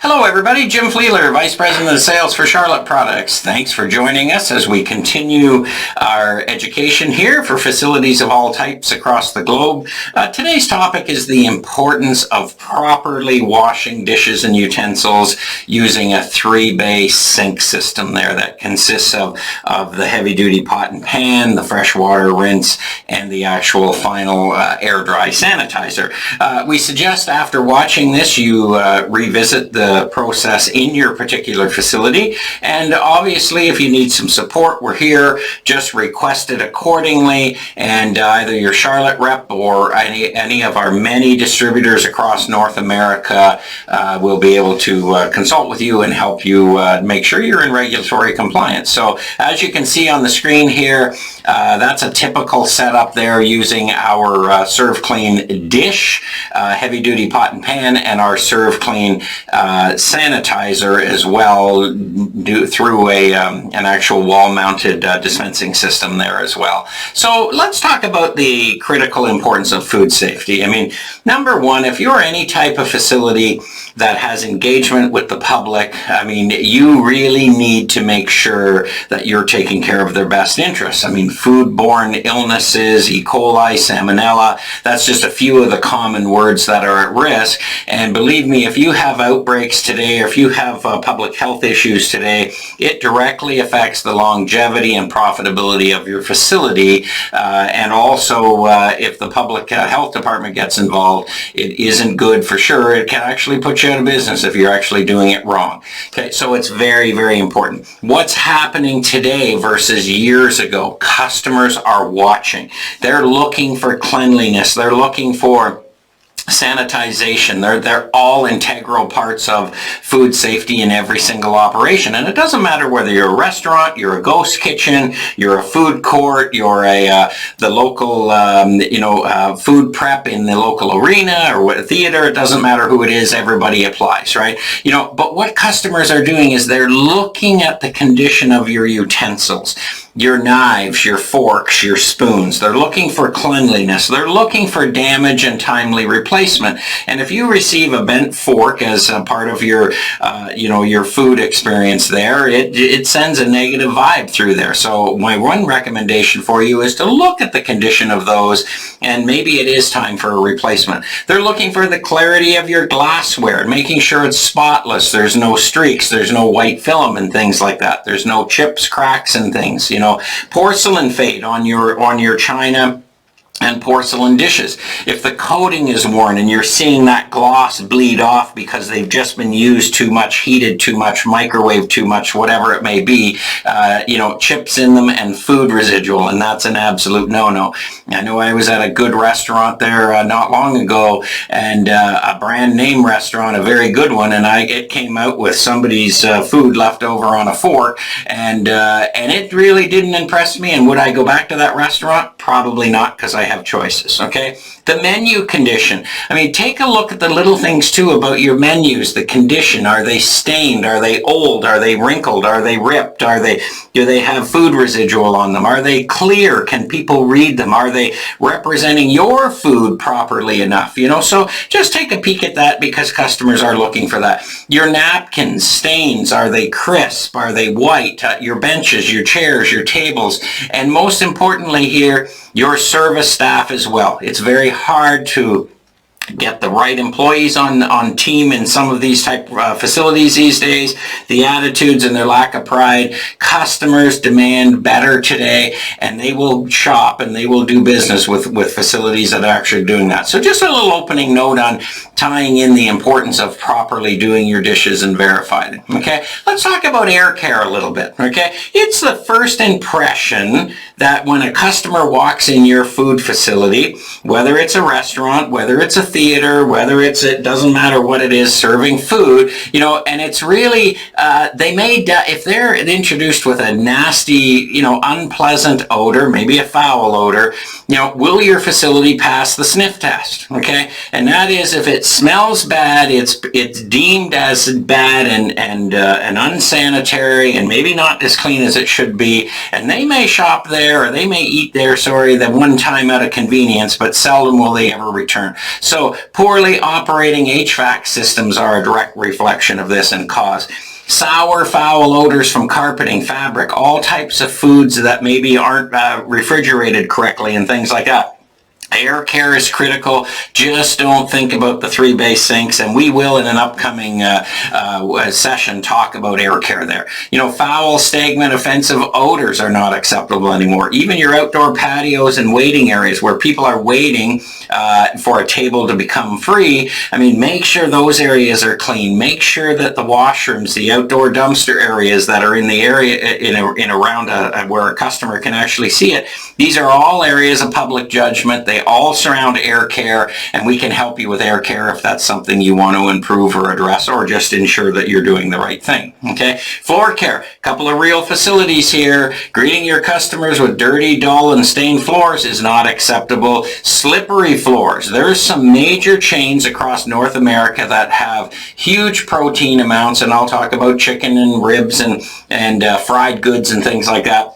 Hello everybody, Jim Fleeler, Vice President of Sales for Charlotte Products. Thanks for joining us as we continue our education here for facilities of all types across the globe. Today's topic is the importance of properly washing dishes and utensils using a 3-bay sink system there that consists of the heavy-duty pot and pan, the freshwater rinse, and the actual final air-dry sanitizer. We suggest after watching this you revisit the process in your particular facility, and obviously if you need some support, we're here. Just request it accordingly, and either your Charlotte rep or any of our many distributors across North America will be able to consult with you and help you make sure you're in regulatory compliance. So as you can see on the screen here, that's a typical setup there using our ServClean dish, heavy-duty pot and pan, and our ServClean sanitizer as well through an actual wall-mounted dispensing system there as well. So let's talk about the critical importance of food safety. I mean, number one, if you're any type of facility that has engagement with the public, I mean, you really need to make sure that you're taking care of their best interests. I mean, foodborne illnesses, E. coli, salmonella, that's just a few of the common words that are at risk. And believe me, if you have outbreaks today, or if you have public health issues today, it directly affects the longevity and profitability of your facility. And also, if the public health department gets involved, it isn't good for sure. It can actually put you out of business if you're actually doing it wrong. Okay, so it's very, very important. What's happening today versus years ago? Customers are watching. They're looking for cleanliness. They're looking for sanitization. They're all integral parts of food safety in every single operation. And it doesn't matter whether you're a restaurant, you're a ghost kitchen, you're a food court, you're the local food prep in the local arena or a theater. It doesn't matter who it is, everybody applies, right? But what customers are doing is they're looking at the condition of your utensils, your knives, your forks, your spoons. They're looking for cleanliness. They're looking for damage and timely replacement. And if you receive a bent fork as a part of your, your food experience there, it sends a negative vibe through there. So my one recommendation for you is to look at the condition of those, and maybe it is time for a replacement. They're looking for the clarity of your glassware, making sure it's spotless. There's no streaks. There's no white film and things like that. There's no chips, cracks, and things. Porcelain fade on your china and porcelain dishes. If the coating is worn and you're seeing that gloss bleed off because they've just been used too much, heated too much, microwaved too much, whatever it may be, chips in them and food residual, and that's an absolute no-no. I know I was at a good restaurant there not long ago, and a brand name restaurant, a very good one, and it came out with somebody's food left over on a fork, and it really didn't impress me. And would I go back to that restaurant? Probably not, because I have choices, okay? The menu condition. I mean, take a look at the little things too about your menus, the condition. Are they stained? Are they old? Are they wrinkled? Are they ripped? Do they have food residual on them? Are they clear? Can people read them? Are they representing your food properly enough? So just take a peek at that, because customers are looking for that. Your napkins, stains, are they crisp? Are they white? Your benches, your chairs, your tables, and most importantly here, your service staff as well. It's very hard to get the right employees on team in some of these type facilities these days. The attitudes and their lack of pride. Customers demand better today, and they will shop and they will do business with facilities that are actually doing that. So just a little opening note on tying in the importance of properly doing your dishes and verifying. Okay, let's talk about air care a little bit. Okay, it's the first impression that when a customer walks in your food facility, whether it's a restaurant, whether it's a theater, whether it doesn't matter what it is, serving food, and it's really, if they're introduced with a nasty, unpleasant odor, maybe a foul odor, will your facility pass the sniff test? Okay, and that is, if it smells bad, it's deemed as bad and unsanitary and maybe not as clean as it should be, and they may shop there, or they may eat there, the one time out of convenience, but seldom will they ever return. So So poorly operating HVAC systems are a direct reflection of this and cause sour, foul odors from carpeting, fabric, all types of foods that maybe aren't refrigerated correctly and things like that. Air care is critical. Just don't think about the 3-bay sinks, and we will in an upcoming session talk about air care there. You know, foul, stagnant, offensive odors are not acceptable anymore. Even your outdoor patios and waiting areas where people are waiting for a table to become free, I mean, make sure those areas are clean. Make sure that the washrooms, the outdoor dumpster areas that are in the area in around where a customer can actually see it, these are all areas of public judgment. They all surround air care, and we can help you with air care if that's something you want to improve or address, or just ensure that you're doing the right thing. Okay, floor care, a couple of real facilities here. Greeting your customers with dirty, dull, and stained floors is not acceptable. Slippery floors. There's some major chains across North America that have huge protein amounts, and I'll talk about chicken and ribs and fried goods and things like that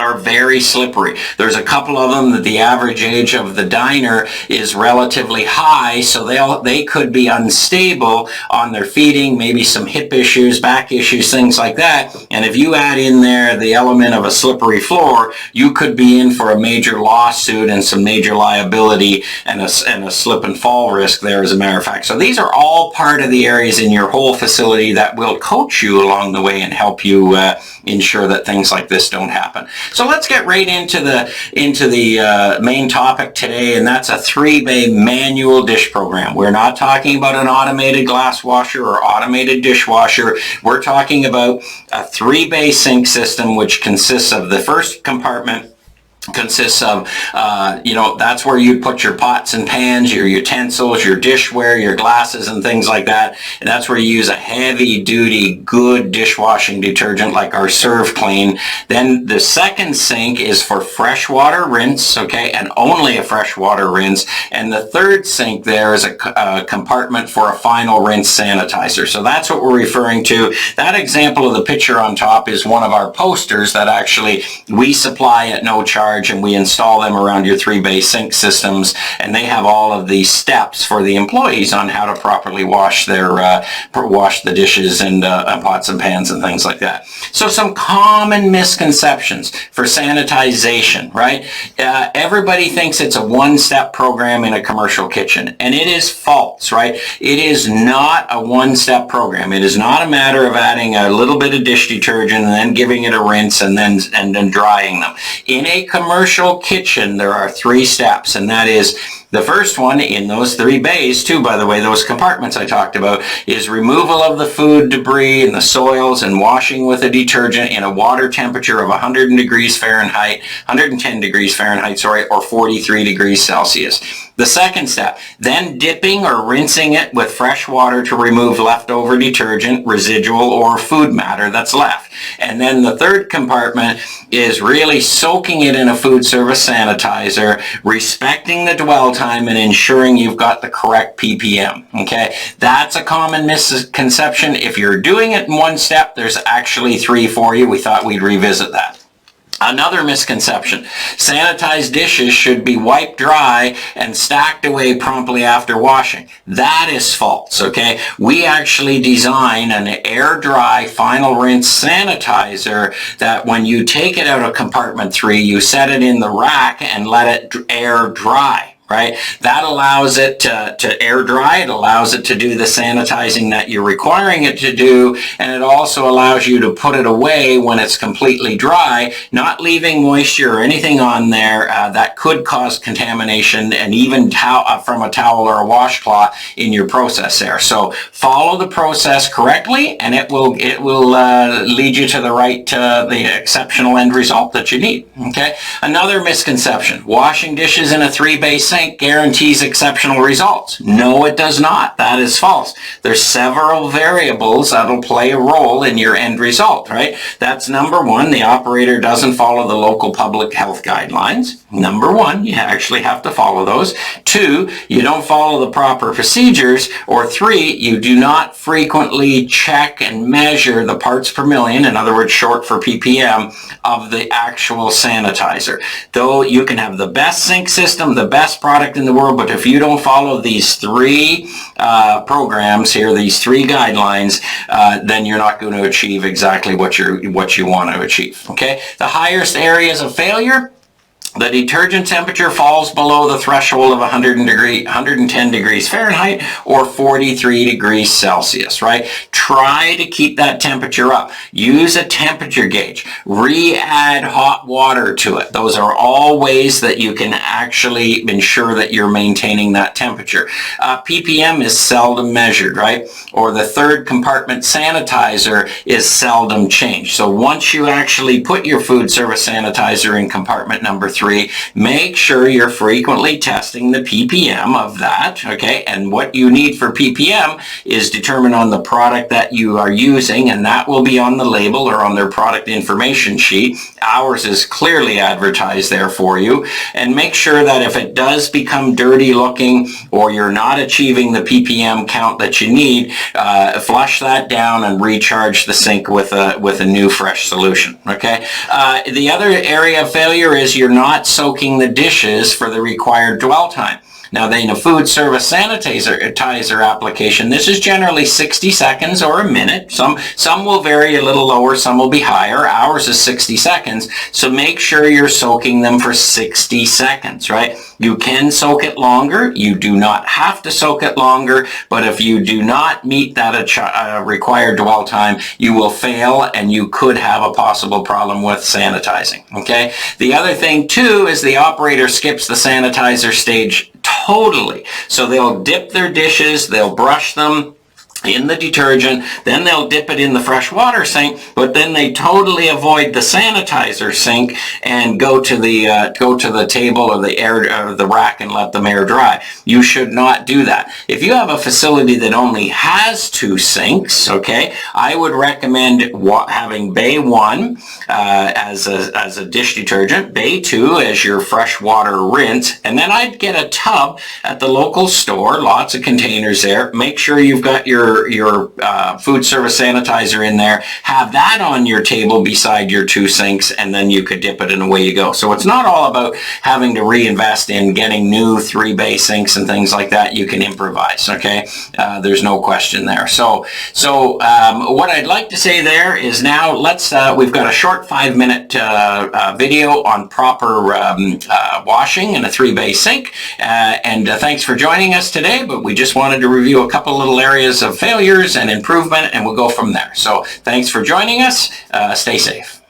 are very slippery. There's a couple of them that the average age of the diner is relatively high, so they could be unstable on their feeding, maybe some hip issues, back issues, things like that. And if you add in there the element of a slippery floor, you could be in for a major lawsuit and some major liability and a slip and fall risk there, as a matter of fact. So these are all part of the areas in your whole facility that will coach you along the way and help you ensure that things like this don't happen. So let's get right into the main topic today, and that's a 3-bay manual dish program. We're not talking about an automated glass washer or automated dishwasher. We're talking about a 3-bay sink system, which consists of the first compartment consists of, that's where you put your pots and pans, your utensils, your dishware, your glasses and things like that. And that's where you use a heavy duty, good dishwashing detergent like our ServClean. Then the second sink is for freshwater rinse, okay, and only a freshwater rinse. And the third sink there is a compartment for a final rinse sanitizer. So that's what we're referring to. That example of the picture on top is one of our posters that actually we supply at no charge, and we install them around your 3-bay sink systems, and they have all of the steps for the employees on how to properly wash the dishes and pots and pans and things like that. So some common misconceptions for sanitization, right? Everybody thinks it's a one-step program in a commercial kitchen, and it is false, right? It is not a one-step program. It is not a matter of adding a little bit of dish detergent and then giving it a rinse and then drying them. In a commercial kitchen, there are 3 steps, and that is the first one in those 3 bays, too, by the way, those compartments I talked about, is removal of the food debris and the soils and washing with a detergent in a water temperature of 110 degrees Fahrenheit, or 43 degrees Celsius. The second step, then dipping or rinsing it with fresh water to remove leftover detergent, residual, or food matter that's left. And then the third compartment is really soaking it in a food service sanitizer, respecting the dwell time, and ensuring you've got the correct ppm. Okay, that's a common misconception. If you're doing it in one step, there's actually 3 for you. We thought we'd revisit that. Another misconception, sanitized dishes should be wiped dry and stacked away promptly after washing. That is false, okay? We actually design an air dry final rinse sanitizer that when you take it out of compartment 3, you set it in the rack and let it air dry. Right? That allows it to air dry. It allows it to do the sanitizing that you're requiring it to do, and it also allows you to put it away when it's completely dry, not leaving moisture or anything on there that could cause contamination, and even from a towel or a washcloth in your process there. So follow the process correctly, and it will lead you to the exceptional end result that you need. Okay. Another misconception: washing dishes in a 3-bay sink guarantees exceptional results. No, it does not. That is false. There's several variables that'll play a role in your end result, right? That's number 1, the operator doesn't follow the local public health guidelines. Number 1, you actually have to follow those. 2, you don't follow the proper procedures. Or 3, you do not frequently check and measure the parts per million, in other words, short for ppm, of the actual sanitizer. Though you can have the best sink system, the best product in the world, but if you don't follow these three programs here, these three guidelines, then you're not going to achieve exactly what you want to achieve. Okay, the highest areas of failure: the detergent temperature falls below the threshold of 110 degrees Fahrenheit or 43 degrees Celsius, right? Try to keep that temperature up. Use a temperature gauge. Re-add hot water to it. Those are all ways that you can actually ensure that you're maintaining that temperature. ppm is seldom measured, right? Or the third compartment sanitizer is seldom changed. So once you actually put your food service sanitizer in compartment number 3, make sure you're frequently testing the ppm of that, okay? And what you need for ppm is determined on the product that you are using, and that will be on the label or on their product information sheet. Ours is clearly advertised there for you. And make sure that if it does become dirty looking or you're not achieving the ppm count that you need, flush that down and recharge the sink with a new fresh solution, okay? The other area of failure is you're not soaking the dishes for the required dwell time. Now, in a food service sanitizer application, this is generally 60 seconds or a minute. Some will vary a little lower, some will be higher. Ours is 60 seconds, so make sure you're soaking them for 60 seconds, right? You can soak it longer. You do not have to soak it longer, but if you do not meet that required dwell time, you will fail and you could have a possible problem with sanitizing, okay? The other thing, too, is the operator skips the sanitizer stage totally. So they'll dip their dishes, they'll brush them in the detergent, then they'll dip it in the fresh water sink, but then they totally avoid the sanitizer sink and go to the table or the rack and let them air dry. You should not do that. If you have a facility that only has 2 sinks, okay, I would recommend having Bay 1 as a dish detergent, Bay 2 as your fresh water rinse, and then I'd get a tub at the local store, lots of containers there. Make sure you've got your food service sanitizer in there. Have that on your table beside your 2 sinks, and then you could dip it and away you go. So it's not all about having to reinvest in getting new 3-bay sinks and things like that. You can improvise, okay? There's no question there. So what I'd like to say there is now we've got a short 5-minute video on proper washing in a 3-bay sink. And thanks for joining us today, but we just wanted to review a couple little areas of failures and improvement, and we'll go from there. So thanks for joining us. Stay safe.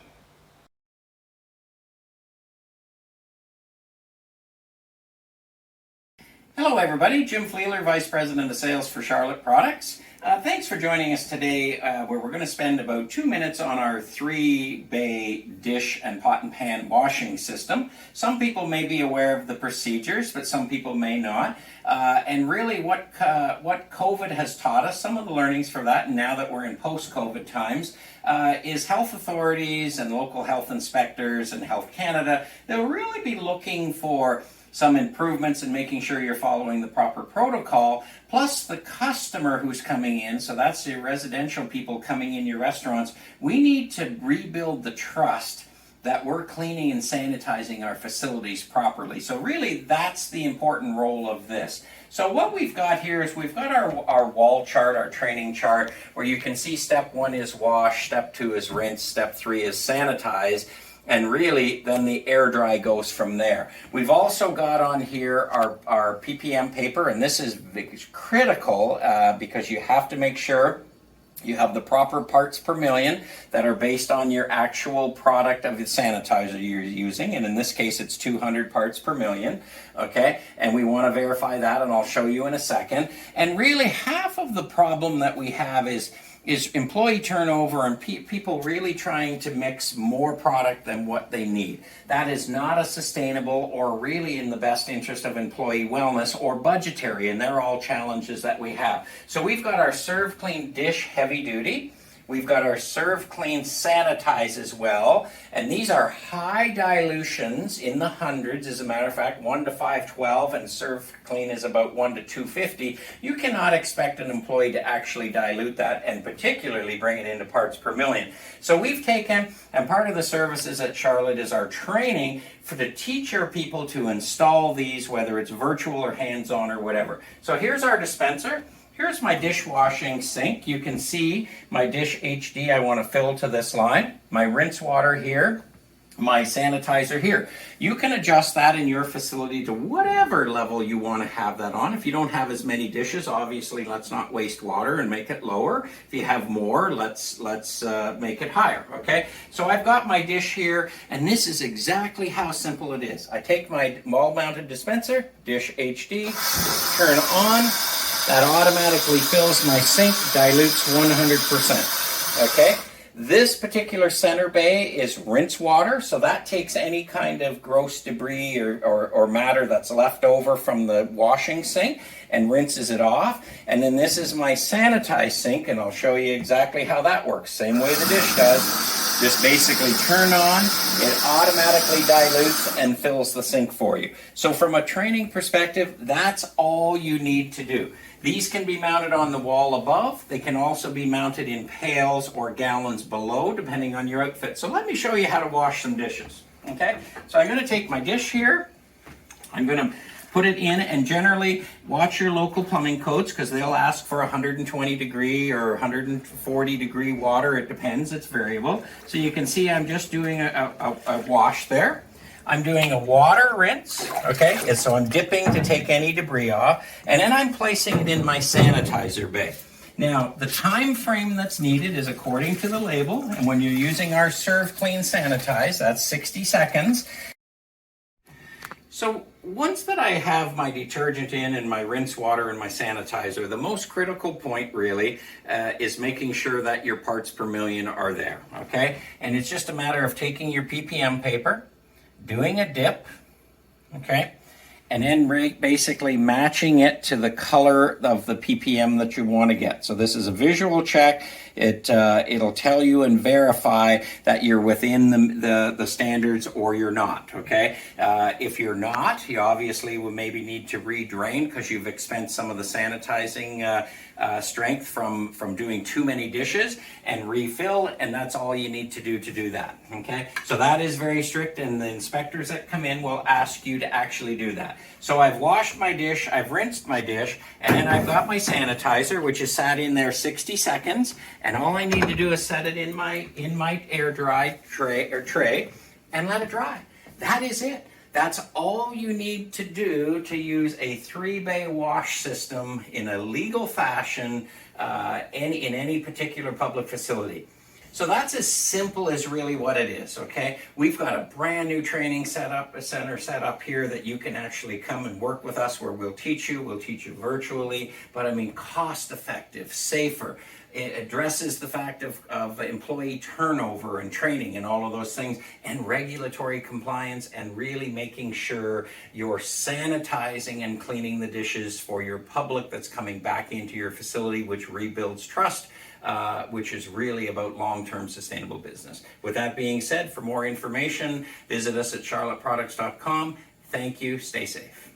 Hello everybody, Jim Fleeler, Vice President of Sales for Charlotte Products. Thanks for joining us today where we're going to spend about 2 minutes on our 3-bay dish and pot and pan washing system. Some people may be aware of the procedures, but some people may not. And really what COVID has taught us, some of the learnings for that, and now that we're in post-COVID times, is health authorities and local health inspectors and Health Canada, they'll really be looking for some improvements in making sure you're following the proper protocol, plus the customer who's coming in, so that's the residential people coming in your restaurants. We need to rebuild the trust that we're cleaning and sanitizing our facilities properly. So really, that's the important role of this. So what we've got here is we've got our wall chart, our training chart, where you can see step 1 is wash, step 2 is rinse, step 3 is sanitize. And really, then the air dry goes from there. We've also got on here our ppm paper, and this is critical because you have to make sure you have the proper parts per million that are based on your actual product of the sanitizer you're using, and in this case it's 200 parts per million, okay? And we want to verify that, and I'll show you in a second. And really, half of the problem that we have is employee turnover and people really trying to mix more product than what they need. That is not a sustainable or really in the best interest of employee wellness or budgetary, and they're all challenges that we have. So we've got our ServClean dish heavy duty. We've got our ServClean Sanitize as well, and these are high dilutions in the hundreds. As a matter of fact, 1 to 512, and ServClean is about 1 to 250. You cannot expect an employee to actually dilute that and particularly bring it into parts per million. So we've taken, and part of the services at Charlotte is our training to teach our people to install these, whether it's virtual or hands-on or whatever. So here's our dispenser. Here's my dishwashing sink. You can see my dish HD I want to fill to this line. My rinse water here. My sanitizer here. You can adjust that in your facility to whatever level you want to have that on. If you don't have as many dishes, obviously let's not waste water and make it lower. If you have more, let's make it higher, okay? So I've got my dish here, and this is exactly how simple it is. I take my wall-mounted dispenser, dish HD, turn on, that automatically fills my sink, dilutes 100%, okay? This particular center bay is rinse water, so that takes any kind of gross debris or matter that's left over from the washing sink and rinses it off. And then this is my sanitized sink, and I'll show you exactly how that works. Same way the dish does. Just basically turn on, it automatically dilutes and fills the sink for you. So from a training perspective, that's all you need to do. These can be mounted on the wall above. They can also be mounted in pails or gallons below, depending on your outfit. So let me show you how to wash some dishes, okay? So I'm gonna take my dish here. I'm gonna put it in, and generally watch your local plumbing codes because they'll ask for 120 degree or 140 degree water. It depends, it's variable. So you can see I'm just doing a wash there. I'm doing a water rinse, okay? And so I'm dipping to take any debris off, and then I'm placing it in my sanitizer bay. Now, the time frame that's needed is according to the label, and when you're using our ServClean Sanitize, that's 60 seconds. So once that I have my detergent in and my rinse water and my sanitizer, the most critical point really is making sure that your parts per million are there, okay? And it's just a matter of taking your PPM paper, doing a dip, okay, and then basically matching it to the color of the PPM that you want to get. So this is a visual check. It'll tell you and verify that you're within the standards or you're not, okay? If you're not, you obviously will maybe need to re-drain because you've expended some of the sanitizing strength from doing too many dishes, and refill, and that's all you need to do that, okay? So that is very strict, and the inspectors that come in will ask you to actually do that. So I've washed my dish, I've rinsed my dish, and then I've got my sanitizer, which is sat in there 60 seconds, and all I need to do is set it in my air dry tray and let it dry. That is it. That's all you need to do to use a 3-bay wash system in a legal fashion in any particular public facility. So that's as simple as really what it is, okay? We've got a brand new training center set up here that you can actually come and work with us, where we'll teach you virtually, but I mean cost effective, safer. It addresses the fact of employee turnover and training and all of those things, and regulatory compliance, and really making sure you're sanitizing and cleaning the dishes for your public that's coming back into your facility, which rebuilds trust, which is really about long-term sustainable business. With that being said, for more information, visit us at charlotteproducts.com. Thank you. Stay safe.